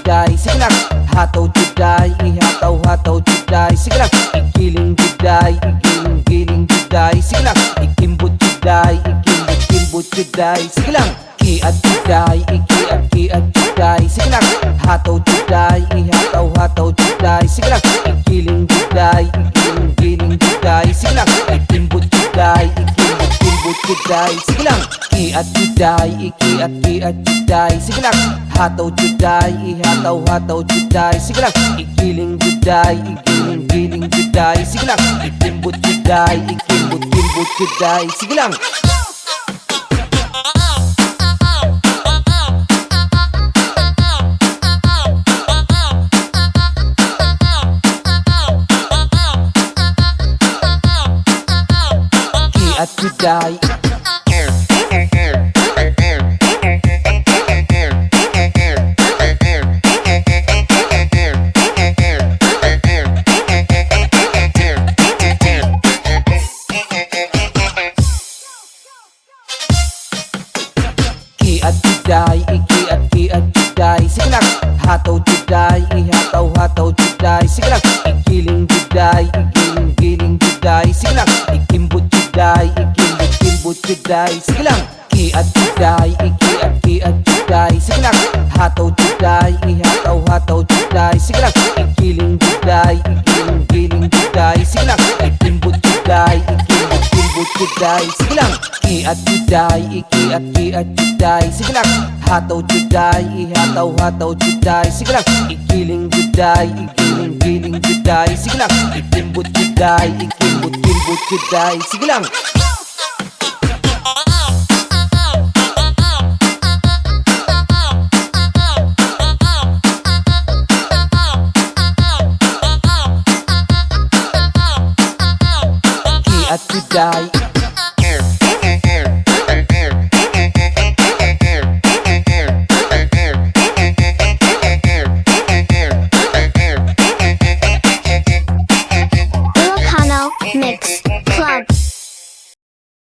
juday, sige lang. Hataw juday, ihataw-hataw juday, sige lang. Igiling juday, igiling-giling juday, sige lang. Ikimbot juday, ikimbot-kimbot juday, sige lang. Kiat juday, ikiat-kiat juday, sige lang. Hataw juday, ihataw-hataw juday, sige lang. Igiling juday, igiling-giling juday, sige lang. Ikimbot juday, ikimbot-kimbot juday, sige lang. Kiat juday, ikiat-kiat juday, sige lang. Hataw juday, ihataw-hataw juday, sige lang. Igiling juday, igiling-giling juday, sige lang. Ikimbot juday, ikimbot-kimbot juday, sige lang. Kiat juday, kiat juday, ikiat-kiat juday, sige lang. Hataw juday, ihataw-hataw juday, sige lang. Igiling juday, igiling-giling juday, sige lang. Ikimbot juday, ikimbot-kimbot juday, sige lang. Kiat juday, ikiat-kiat juday, sige lang. Hataw juday, ihataw-hataw juday, sige lang. Igiling juday, igiling-giling juday, sige lang. Ikimbot juday, ikimbot-kimbot juday, sige lang. Kiat juday, ikiat-kiat juday, sige lang. Hataw juday, ihataw-hataw juday, sige lang. Igiling juday, igiling-giling juday, sige lang. Ikimbot juday, ikimbot-kimbot juday, sige lang. Kiat juday,